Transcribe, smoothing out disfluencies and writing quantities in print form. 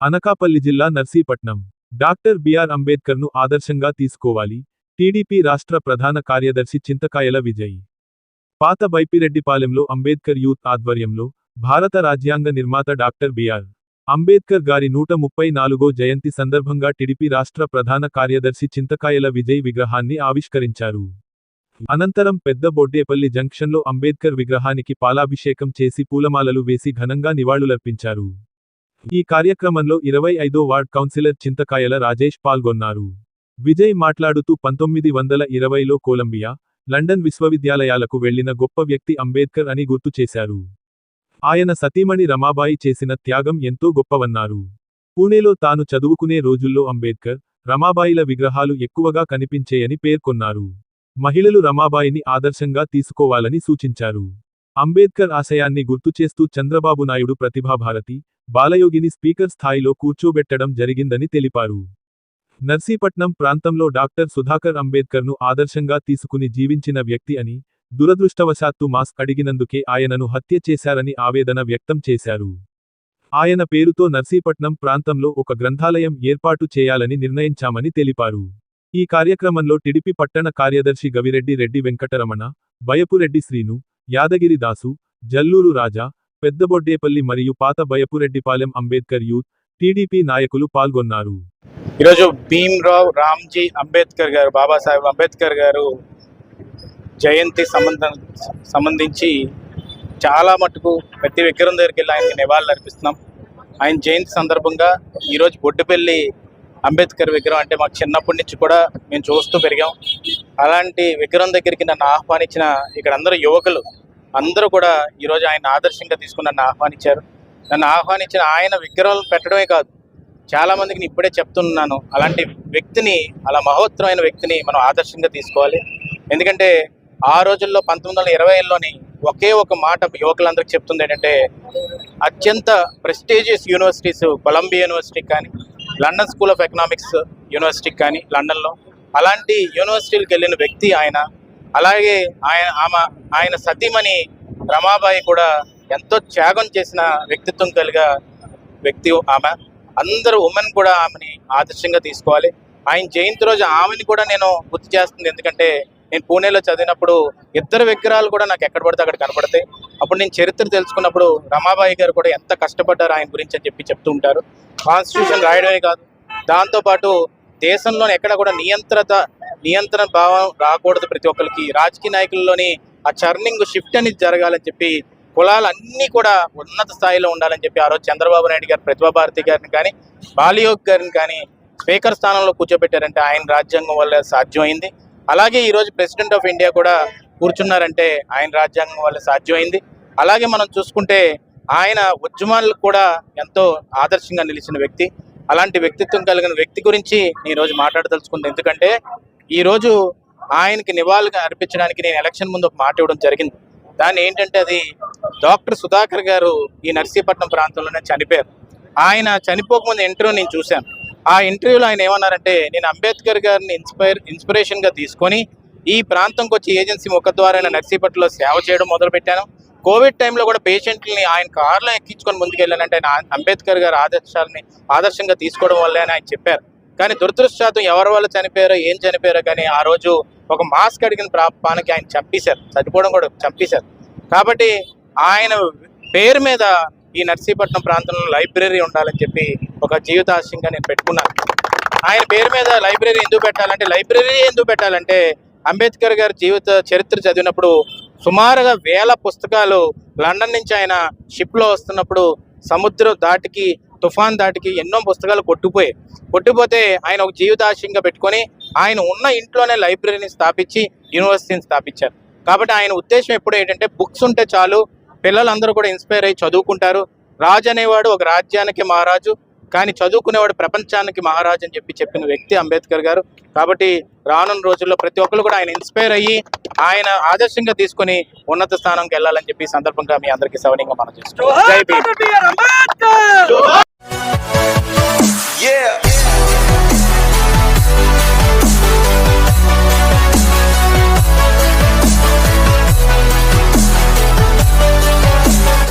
అనకాపల్లి జిల్లా Narsipatnam. Doctor BR అంబేద్కర్ను ఆదర్శంగా తీసుకోవాలి. టీడీపీ రాష్ట్ర ప్రధాన కార్యదర్శి చింతకాయల విజయ్. పాత బైపిరెడ్డిపాలెంలో అంబేద్కర్ యూత్ ఆధ్వర్యంలో భారత రాజ్యాంగ నిర్మాత డాక్టర్ బిఆర్ అంబేద్కర్ గారి 134వ జయంతి సందర్భంగా టీడీపీ రాష్ట్ర ప్రధాన కార్యదర్శి చింతకాయల విజయ్ విగ్రహాన్ని ఆవిష్కరించారు. అనంతరం పెద్ద బొడ్డేపల్లి జంక్షన్లో అంబేద్కర్ విగ్రహానికి పాలాభిషేకం చేసి పూలమాలలు వేసి ఘనంగా నివాళులర్పించారు. ఈ కార్యక్రమంలో 25వ వార్డ్ కౌన్సిలర్ చింతకాయల రాజేష్ పాల్గొన్నారు. విజయ్ మాట్లాడుతూ 1920లో కొలంబియా, లండన్ విశ్వవిద్యాలయాలకు వెళ్లిన గొప్ప వ్యక్తి అంబేద్కర్ అని గుర్తు చేశారు. ఆయన సతీమణి రమాబాయి చేసిన త్యాగం ఎంతో గొప్పవన్నారు. పూణేలో తాను చదువుకునే రోజుల్లో అంబేద్కర్, రమాబాయిల విగ్రహాలు ఎక్కువగా కనిపించేయని పేర్కొన్నారు. మహిళలు రమాబాయిని ఆదర్శంగా తీసుకోవాలని సూచించారు. అంబేద్కర్ ఆశయాన్ని గుర్తుచేస్తూ చంద్రబాబు నాయుడు ప్రతిభాభారతి, బాలయోగిని స్పీకర్ స్థాయిలో కూర్చోబెట్టడం జరిగిందని తెలిపారు. నర్సీపట్నం ప్రాంతంలో డాక్టర్ సుధాకర్ అంబేద్కర్ను ఆదర్శంగా తీసుకుని జీవించిన వ్యక్తి అని, దురదృష్టవశాత్తు మాస్క్ అడిగినందుకే ఆయనను హత్య చేశారని ఆవేదన వ్యక్తం చేశారు. ఆయన పేరుతో నర్సీపట్నం ప్రాంతంలో ఒక గ్రంథాలయం ఏర్పాటు చేయాలని నిర్ణయించామని తెలిపారు. ఈ కార్యక్రమంలో టీడీపీ పట్టణ కార్యదర్శి గవిరెడ్డి రెడ్డి వెంకటరమణ, బయపురెడ్డి శ్రీను, యాదగిరి దాసు, జల్లూరు రాజా, పెద్దబొడ్డేపల్లి మరియు పాత బయపురెడ్డిపాలెం అంబేద్కర్ యూత్, టీడీపీ నాయకులు పాల్గొన్నారు. ఈరోజు భీమ్రావ్ రామ్జీ అంబేద్కర్ గారు, బాబాసాహెబ్ అంబేద్కర్ గారు జయంతి సంబంధించి చాలా మటుకు ప్రతి విగ్రహం దగ్గరికి వెళ్ళి ఆయనకి నివాళులు అర్పిస్తున్నాం. ఆయన జయంతి సందర్భంగా ఈరోజు బొడ్డుపల్లి అంబేద్కర్ విగ్రహం అంటే మాకు చిన్నప్పటి నుంచి కూడా మేము చూస్తూ పెరిగాం. అలాంటి విగ్రహం దగ్గరికి నన్ను ఆహ్వానించిన ఇక్కడ అందరూ యువకులు అందరూ కూడా ఈరోజు ఆయన ఆదర్శంగా తీసుకుని నన్ను ఆహ్వానించారు. నన్ను ఆహ్వానించిన ఆయన విగ్రహాలు పెట్టడమే కాదు, చాలామందికి నేను ఇప్పుడే చెప్తున్నాను, అలాంటి వ్యక్తిని, అలా మహోత్తరమైన వ్యక్తిని మనం ఆదర్శంగా తీసుకోవాలి. ఎందుకంటే ఆ రోజుల్లో 1920లోని ఒకే ఒక మాట యువకులందరికీ చెప్తుంది ఏంటంటే, అత్యంత ప్రెస్టీజియస్ యూనివర్సిటీస్, కొలంబియా యూనివర్సిటీ కానీ, London school of economics university కానీ లండన్లో, అలాంటి యూనివర్సిటీలకు వెళ్ళిన వ్యక్తి ఆయన. అలాగే ఆయన సతీమణి రమాబాయి కూడా ఎంతో త్యాగం చేసిన వ్యక్తిత్వం కలిగిన వ్యక్తి ఆమె. అందరూ ఉమెన్ కూడా ఆమెని ఆదర్శంగా తీసుకోవాలి. ఆయన జయంతి రోజు ఆమెని కూడా నేను గుర్తు చేస్తుంది. ఎందుకంటే నేను పూణేలో చదివినప్పుడు ఇద్దరు విగ్రహాలు కూడా నాకు ఎక్కడ పడితే అక్కడ కనపడతాయి. అప్పుడు నేను చరిత్ర తెలుసుకున్నప్పుడు రమాబాయి గారు కూడా ఎంత కష్టపడ్డారు ఆయన గురించి అని చెప్తూ ఉంటారు. కాన్స్టిట్యూషన్ రాయడమే కాదు, దాంతోపాటు దేశంలోని ఎక్కడ కూడా నియంత్రణ భావం రాకూడదు, ప్రతి ఒక్కరికి రాజకీయ నాయకుల్లోని ఆ చర్నింగ్ షిఫ్ట్ అనేది జరగాలని చెప్పి, కులాలన్నీ కూడా ఉన్నత స్థాయిలో ఉండాలని చెప్పి ఆ రోజు చంద్రబాబు నాయుడు గారు ప్రతిభాభారతి గారిని కానీ, బాలయోగ్ గారిని కానీ స్పీకర్ స్థానంలో కూర్చోబెట్టారంటే ఆయన రాజ్యాంగం వల్ల సాధ్యమైంది. అలాగే ఈరోజు ప్రెసిడెంట్ ఆఫ్ ఇండియా కూడా కూర్చున్నారంటే ఆయన రాజ్యాంగం వల్ల సాధ్యమైంది. అలాగే మనం చూసుకుంటే ఆయన ఉద్యమాలకు కూడా ఎంతో ఆదర్శంగా నిలిచిన వ్యక్తి. అలాంటి వ్యక్తిత్వం కలిగిన వ్యక్తి గురించి ఈరోజు మాట్లాడదలుచుకుంది. ఎందుకంటే ఈరోజు ఆయనకి నివాళులు అర్పించడానికి నేను ఎలక్షన్ ముందు ఒక మాట ఇవ్వడం జరిగింది. దాన్ని ఏంటంటే, అది డాక్టర్ సుధాకర్ గారు ఈ నర్సీపట్నం ప్రాంతంలోనే చనిపోయారు. ఆయన చనిపోకముందు ఇంటర్వ్యూ నేను చూశాను. ఆ ఇంటర్వ్యూలో ఆయన ఏమన్నారంటే, నేను అంబేద్కర్ గారిని ఇన్స్పిరేషన్గా తీసుకొని ఈ ప్రాంతంకి వచ్చి ఏజెన్సీ ముఖద్వారైన నర్సీపట్నంలో సేవ చేయడం మొదలుపెట్టాను. కోవిడ్ టైంలో కూడా పేషెంట్లని ఆయన కారులో ఎక్కించుకొని ముందుకెళ్ళానంటే ఆయన అంబేద్కర్ గారి ఆదర్శంగా తీసుకోవడం వల్లే అని ఆయన చెప్పారు. కానీ దురదృష్టశాతం ఎవరి వల్ల చనిపోయారో, ఏం చనిపోయారో కానీ ఆ రోజు ఒక మాస్క్ అడిగిన పానికి ఆయన చంపేశారు, చనిపోవడం కూడా చంపేశారు. కాబట్టి ఆయన పేరు మీద ఈ నర్సీపట్నం ప్రాంతంలో లైబ్రరీ ఉండాలని చెప్పి ఒక జీవితాశయంగా నేను పెట్టుకున్నాను. ఆయన పేరు మీద లైబ్రరీ ఎందుకు పెట్టాలంటే అంబేద్కర్ గారి జీవిత చరిత్ర చదివినప్పుడు సుమారుగా 1000 పుస్తకాలు లండన్ నుంచి ఆయన షిప్లో వస్తున్నప్పుడు సముద్రం దాటికి, తుఫాన్ దాటికి ఎన్నో పుస్తకాలు కొట్టుకుపోతే ఆయన ఒక జీవితాశయంగా పెట్టుకొని ఆయన ఉన్న ఇంట్లోనే లైబ్రరీని స్థాపించి యూనివర్సిటీని స్థాపించారు. కాబట్టి ఆయన ఉద్దేశం ఎప్పుడు ఏంటంటే, బుక్స్ ఉంటే చాలు, పిల్లలందరూ కూడా ఇన్స్పైర్ అయ్యి చదువుకుంటారు. రాజు అనేవాడు ఒక రాజ్యానికి మహారాజు, కానీ చదువుకునేవాడు ప్రపంచానికి మహారాజు అని చెప్పిన వ్యక్తి అంబేద్కర్ గారు. కాబట్టి రానున్న రోజుల్లో ప్రతి ఒక్కరు కూడా ఆయన ఇన్స్పైర్ అయ్యి ఆయన ఆదర్శంగా తీసుకొని ఉన్నత స్థానంకి వెళ్ళాలని చెప్పి సందర్భంగా మీ అందరికీ సవనీయంగా మనం చేస్తున్నాం. జై భీమ్.